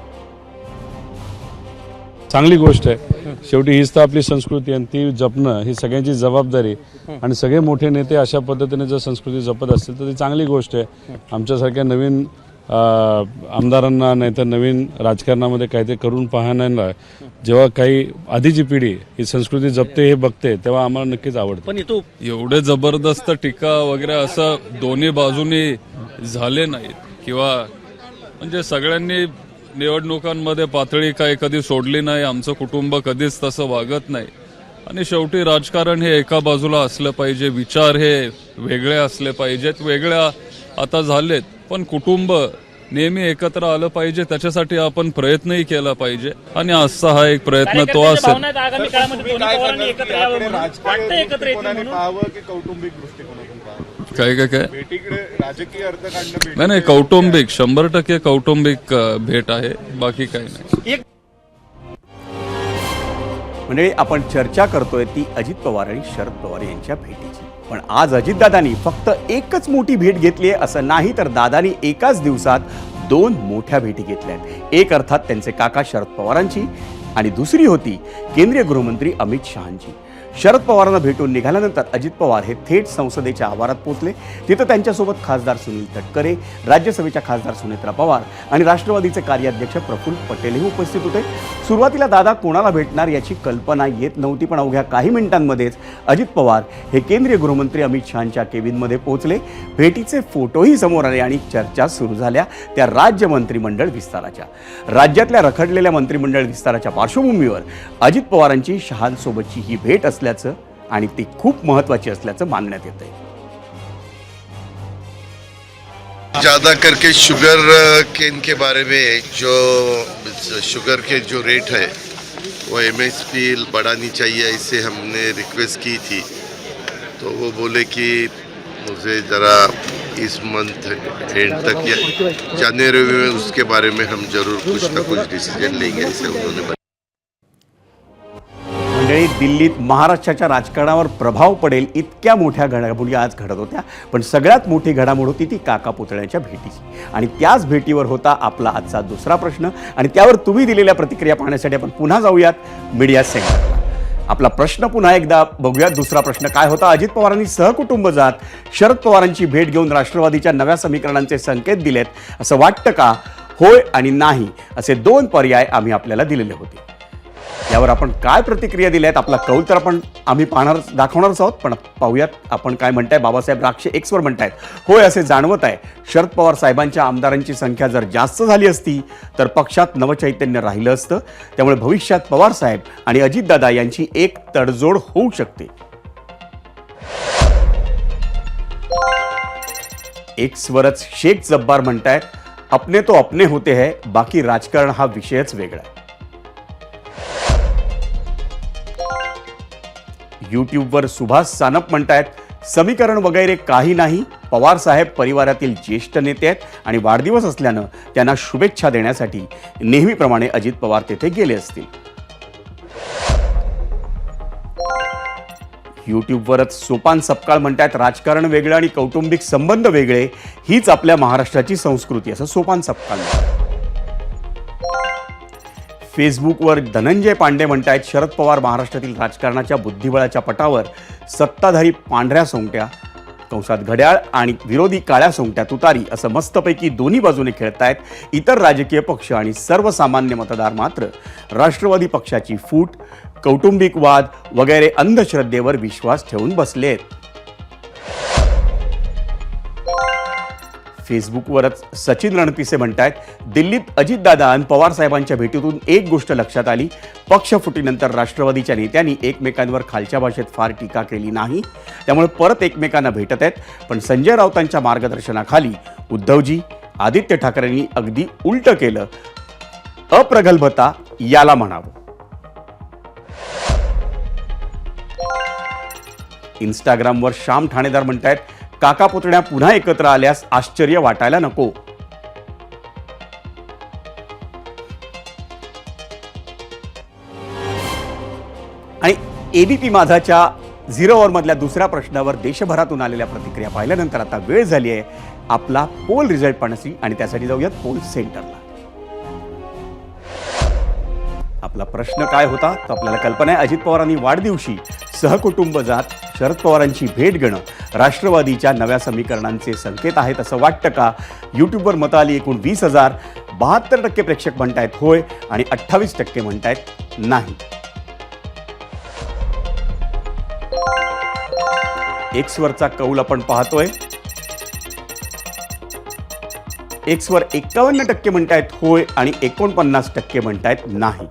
चांगली गोष्ट आहे, शेवटी हीच तर आपली संस्कृती आणि ती जपणं ही सगळ्यांची जबाबदारी आणि सगळे मोठे नेते अशा पद्धतीने जर संस्कृती जपत असतील तर ती चांगली गोष्ट आहे। आमच्यासारख्या नवीन आमदारांना नाही तर नवीन राजकारणामध्ये काहीतरी करून पाहण्याला जेव्हा काही आधीची पिढी ही संस्कृती जपते हे बघते तेव्हा आम्हाला नक्कीच आवडतं।
पण एवढे जबरदस्त टीका वगैरे असं दोन्ही बाजूनी झाले नाहीत किंवा म्हणजे सगळ्यांनी निवडणुकांमध्ये पातळी काही कधी सोडली नाही, आमचं कुटुंब कधीच तसं वागत नाही आणि शेवटी राजकारण हे एका बाजूला असलं पाहिजे, विचार हे वेगळे असले पाहिजेत, वेगळ्या आता झालेत पण कुटुंब नेहमी एकत्र आलं पाहिजे, त्याच्यासाठी आपण प्रयत्नही केला पाहिजे आणि आजचा हा एक प्रयत्न तो असेल। काय
भेटीकडे राजकीय अर्थ काढणं
नाही, कौटुंबिक 100% कौटुंबिक भेट आहे, बाकी काही नाही.
म्हणजे आपण चर्चा करतोय ती अजित पवार आणि शरद पवार यांच्या भेटीची. पण आज अजितदादांनी फक्त एकच मोठी भेट घेतली आहे असं नाही, तर दादांनी एकाच दिवसात 2 मोठ्या भेटी घेतल्यात. एक अर्थात त्यांचे काका शरद पवारांची आणि दुसरी होती केंद्रीय गृहमंत्री अमित शहांची. शरद पवारांना भेटून निघाल्यानंतर अजित पवार हे थेट संसदेच्या आवारात पोहोचले. तिथं त्यांच्यासोबत खासदार सुनील तटकरे, राज्यसभेच्या खासदार सुनेत्रा पवार आणि राष्ट्रवादीचे कार्याध्यक्ष प्रफुल्ल पटेलही उपस्थित होते. सुरुवातीला दादा कोणाला भेटणार याची कल्पना येत नव्हती, पण अवघ्या काही मिनिटांमध्येच अजित पवार हे केंद्रीय गृहमंत्री अमित शहांच्या केबिनमध्ये पोहोचले. भेटीचे फोटोही समोर आले आणि चर्चा सुरू झाल्या त्या राज्य मंत्रिमंडळ विस्ताराच्या. राज्यातल्या रखडलेल्या मंत्रिमंडळ विस्ताराच्या पार्श्वभूमीवर अजित पवारांची शहांसोबतची ही भेट असल्याचं आणि ती खूप महत्त्वाची असल्याचं मानण्यात येतंय.
ज़्यादा करके शुगर केन के बारे में जो शुगर के जो रेट है वो MSP बढ़ानी चाहिए, इसे हमने रिक्वेस्ट की थी. तो वो बोले कि मुझे ज़रा इस मंथ एंड तक या जनवरी में उसके बारे में हम जरूर कुछ ना कुछ डिसीजन लेंगे, ऐसे उन्होंने बताया.
मंडळी, दिल्लीत महाराष्ट्राच्या राजकारणावर प्रभाव पडेल इतक्या मोठ्या घडामोडी आज घडत होत्या, पण सगळ्यात मोठी घडामोड होती ती काका पुतळ्याच्या भेटीची. आणि त्याच भेटीवर होता आपला आजचा दुसरा प्रश्न, आणि त्यावर तुम्ही दिलेल्या प्रतिक्रिया पाहण्यासाठी आपण पुन्हा जाऊयात मीडिया सेंटरला. आपला प्रश्न पुन्हा एकदा बघूयात. दुसरा प्रश्न काय होता? अजित पवारांनी सहकुटुंब जात शरद पवारांची भेट घेऊन राष्ट्रवादीच्या नव्या समीकरणांचे संकेत दिलेत असं वाटतं का? होय आणि नाही असे 2 पर्याय आम्ही आपल्याला दिलेले होते. यावर आपण काय प्रतिक्रिया दिल्यात, आपला कौल तर आम्ही दाखवणारच आहोत, पण पाहूयात आपण काय म्हणताय. बाबासाहेब राक्षे Xवर म्हणतायत, होय असे जाणवत आहे. शरद पवार साहेबांच्या आमदारांची संख्या जर जास्त झाली असती तर पक्षात नवचैतन्य राहिलं असतं. त्यामुळे भविष्यात पवार साहेब आणि अजितदादा यांची एक तडजोड होऊ शकते. Xवरच शेख जब्बार म्हणतायत, अपने तो अपने होते हैं, बाकी राजकारण हा विषयच वेगळा आहे. यूट्यूबवर सुभाष सानप म्हणतायत, समीकरण वगैरे काही नाही, पवार साहेब परिवारातील ज्येष्ठ नेते आहेत आणि वाढदिवस असल्यानं त्यांना शुभेच्छा देण्यासाठी नेहमीप्रमाणे अजित पवार तेथे गेले असतील. यूट्यूबवरच सोपान सपकाळ म्हणतायत, राजकारण वेगळं आणि कौटुंबिक संबंध वेगळे, हीच आपल्या महाराष्ट्राची संस्कृती असं सोपान सपकाळ म्हणतात. फेसबुकवर धनंजय पांडे म्हणतायत, शरद पवार महाराष्ट्रातील राजकारणाच्या बुद्धिबळाच्या पटावर सत्ताधारी पांढऱ्या सोंगट्या कंसात घड्याळ आणि विरोधी काळ्या सोंगट्या तुतारी असं मस्तपैकी दोन्ही बाजूने खेळतायत. इतर राजकीय पक्ष आणि सर्वसामान्य मतदार मात्र राष्ट्रवादी पक्षाची फूट, कौटुंबिक वाद वगैरे अंधश्रद्धेवर विश्वास ठेवून बसलेत. फेसबुकवरच सचिन रणपिसे म्हणतायत, दिल्लीत अजितदादा आणि पवार साहेबांच्या भेटीतून एक गोष्ट लक्षात आली, पक्षफुटीनंतर राष्ट्रवादीच्या नेत्यांनी एकमेकांवर खालच्या भाषेत फार टीका केली नाही, त्यामुळे परत एकमेकांना भेटत आहेत. पण संजय राऊतांच्या मार्गदर्शनाखाली उद्धवजी, आदित्य ठाकरेंनी अगदी उलट केलं. अप्रगल्भता याला म्हणावं. इंस्टाग्रामवर श्याम ठाणेदार म्हणतायत, काका पुतण्या पुन्हा एकत्र आल्यास आश्चर्य वाटायला नको. आणि एबीपी माझाच्या 0 ओव्हरमधल्या दुसऱ्या प्रश्नावर देशभरातून आलेल्या प्रतिक्रिया पाहिल्यानंतर आता वेळ झाली आहे आपला पोल रिझल्ट पाहण्याची, आणि त्यासाठी जाऊयात पोल सेंटरला. आपला प्रश्न काय होता तर आपल्याला कल्पना आहे, अजित पवारांनी वाढदिवशी सहकुटुंब जात शरद पवारांची भेट घेणं राष्ट्रवादीच्या नव्या समीकरणांचे संकेत आहेत असं वाटतं का? यूट्यूबवर मतं आली एकूण 20,000. 72% प्रेक्षक म्हणतायत होय आणि 28% म्हणतायत नाही. Xवरचा कौल आपण पाहतोय. Xवर 51% म्हणतायत होय आणि 49% म्हणतायत नाही.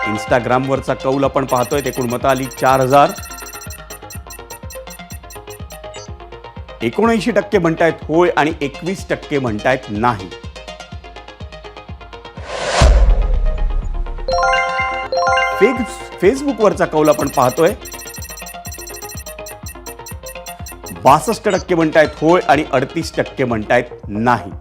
इंस्टाग्रामवरचा कौल आपण पाहतोय. एकूण मतं आली 4,000. 79% म्हणतायत होय आणि 21% म्हणतायत नाही. फेसबुकवरचा कौल आपण पाहतोय. 62% म्हणतायत होय आणि 38% म्हणतायत नाही.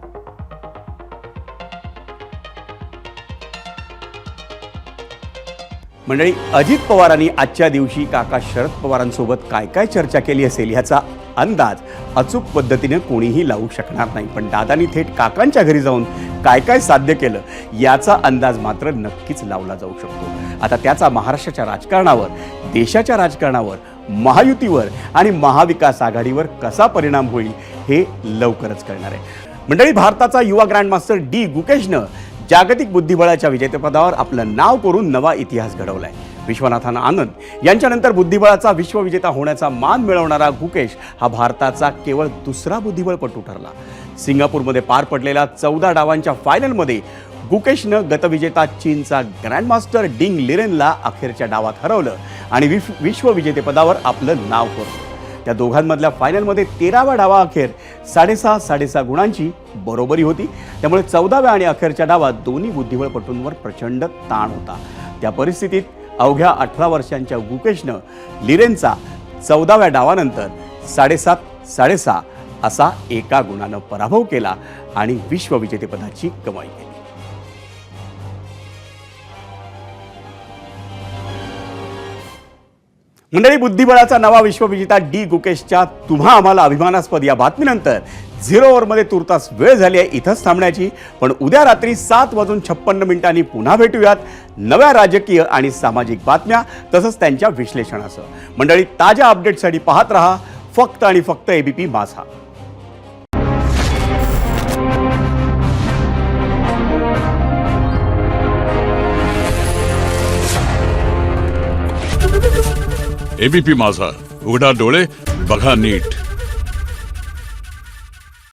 मंडळी, अजित पवारांनी आजच्या दिवशी काका शरद पवारांसोबत काय काय चर्चा केली असेल ह्याचा अंदाज अचूक पद्धतीने कोणीही लावू शकणार नाही. पण दादांनी थेट काकांच्या घरी जाऊन काय काय साध्य केलं याचा अंदाज मात्र नक्कीच लावला जाऊ शकतो. आता त्याचा महाराष्ट्राच्या राजकारणावर, देशाच्या राजकारणावर, महायुतीवर आणि महाविकास आघाडीवर कसा परिणाम होईल हे लवकरच कळणार आहे. मंडळी, भारताचा युवा ग्रँडमास्टर डी गुकेशनं जागतिक बुद्धिबळाच्या विजेतेपदावर आपलं नाव करून नवा इतिहास घडवलाय. विश्वनाथन आनंद यांच्यानंतर बुद्धिबळाचा विश्वविजेता होण्याचा मान मिळवणारा गुकेश हा भारताचा केवळ दुसरा बुद्धिबळपटू ठरला. सिंगापूरमध्ये पार पडलेल्या 14 डावांच्या फायनलमध्ये गुकेशनं गतविजेता चीनचा ग्रँडमास्टर डिंग लिरेनला अखेरच्या डावात हरवलं आणि विश्वविजेतेपदावर आपलं नाव कोरलं. त्या दोघांमधल्या फायनलमध्ये 13व्या डावाअखेर 6.5 गुणांची बरोबरी होती. त्यामुळे 14व्या आणि अखेरच्या डावात दोन्ही बुद्धिबळपटूंवर प्रचंड ताण होता. त्या परिस्थितीत अवघ्या 18 वर्षांच्या गुकेशनं लिरेनचा 14व्या डावानंतर 7.5 असा एका गुणानं पराभव केला आणि विश्वविजेतेपदाची कमाई केली. मंडळी, बुद्धिबळाचा नवा विश्वविजेता डी गुकेशच्या तुम्हा आम्हाला अभिमानास्पद या बातमीनंतर 0 ओव्हरमध्ये तुर्तास वेळ झाली आहे इथंच थांबण्याची. पण उद्या रात्री 7:56 पुन्हा भेटूयात नव्या राजकीय आणि सामाजिक बातम्या तसंच त्यांच्या विश्लेषणासह. मंडळी, ताज्या अपडेटसाठी पाहत रहा फक्त आणि फक्त एबीपी माझा.
एबीपी माझा, उघडा डोळे बघा नीट.